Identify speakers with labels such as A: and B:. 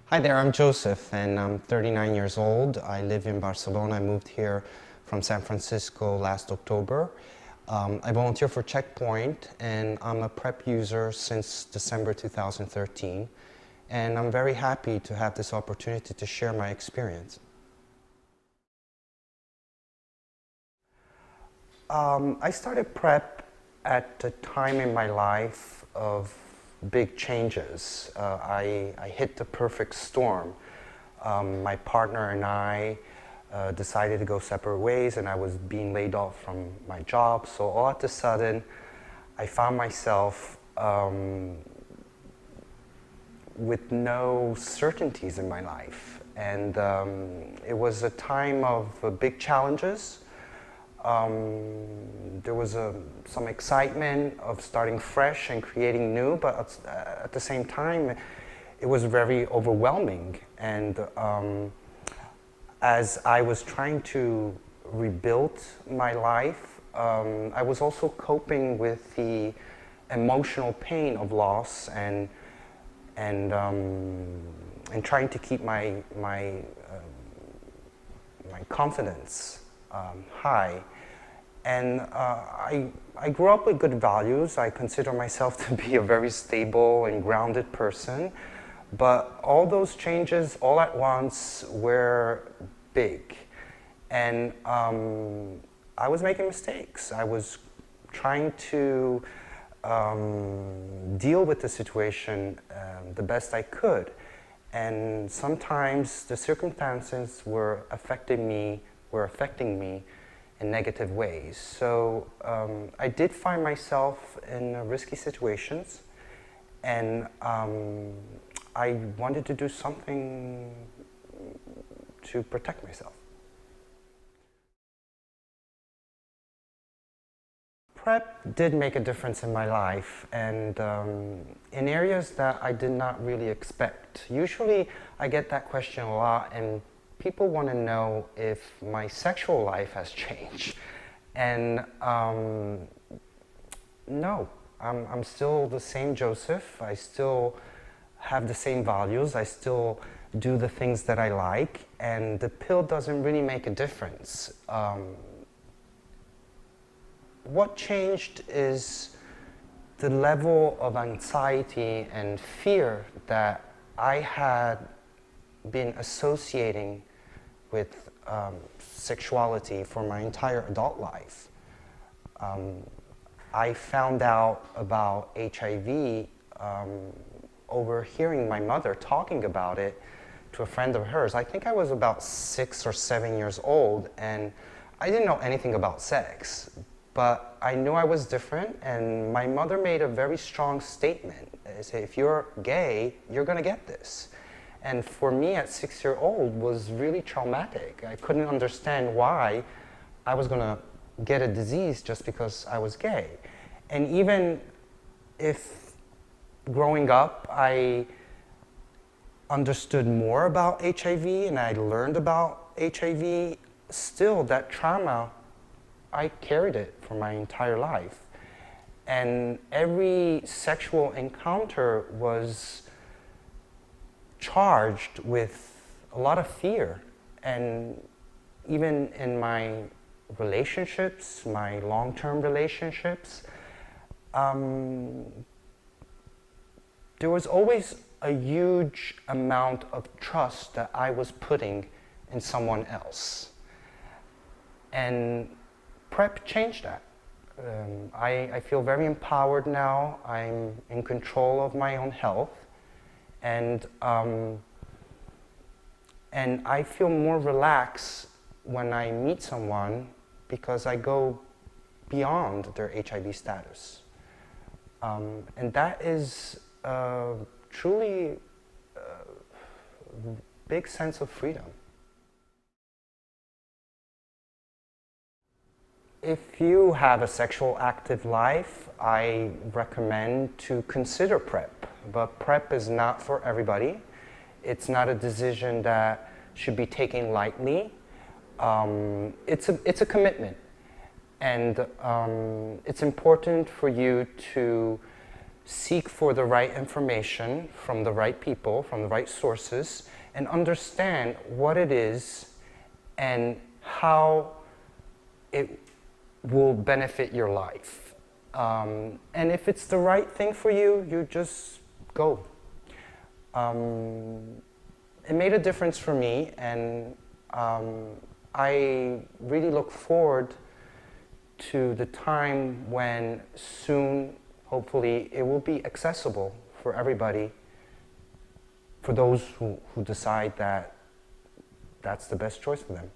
A: Hi there, I'm Joseph and I'm 39 years old. I live in Barcelona. I moved here from San Francisco last October. I volunteer for Checkpoint and I'm a PrEP user since December 2013. And I'm very happy to have this opportunity to share my experience. I started PrEP at a time in my life of big changes. I hit the perfect storm. My partner and I decided to go separate ways, and I was being laid off from my job. So all of a sudden, I found myself with no certainties in my life. And it was a time of big challenges. There was some excitement of starting fresh and creating new, but at the same time, it was very overwhelming. And as I was trying to rebuild my life, I was also coping with the emotional pain of loss and trying to keep my confidence high. And I grew up with good values. I consider myself to be a very stable and grounded person. But all those changes all at once were big. And I was making mistakes. I was trying to deal with the situation the best I could. And sometimes the circumstances were affecting me in negative ways. So I did find myself in risky situations, and I wanted to do something to protect myself. PrEP did make a difference in my life, and in areas that I did not really expect. Usually I get that question a lot, and people want to know if my sexual life has changed. And no, I'm still the same Joseph. I still have the same values. I still do the things that I like, and the pill doesn't really make a difference. What changed is the level of anxiety and fear that I had been associating with sexuality for my entire adult life. I found out about HIV overhearing my mother talking about it to a friend of hers. I think I was about 6 or 7 years old, and I didn't know anything about sex, but I knew I was different, and my mother made a very strong statement. She said, if you're gay, you're gonna get this. And for me at 6 years old was really traumatic. I couldn't understand why I was gonna get a disease just because I was gay. And even if growing up I understood more about HIV and I learned about HIV, still that trauma, I carried it for my entire life. And every sexual encounter was charged with a lot of fear. And even in my relationships, my long-term relationships, there was always a huge amount of trust that I was putting in someone else. And PrEP changed that. I feel very empowered now. I'm in control of my own health. And I feel more relaxed when I meet someone because I go beyond their HIV status. And that is truly a big sense of freedom. If you have a sexual active life, I recommend to consider PrEP. But PrEP is not for everybody. It's not a decision that should be taken lightly. It's a commitment. And it's important for you to seek for the right information from the right people, from the right sources, and understand what it is and how it will benefit your life. And if it's the right thing for you, you just go. It made a difference for me, and I really look forward to the time when soon, hopefully, it will be accessible for everybody, for those who decide that that's the best choice for them.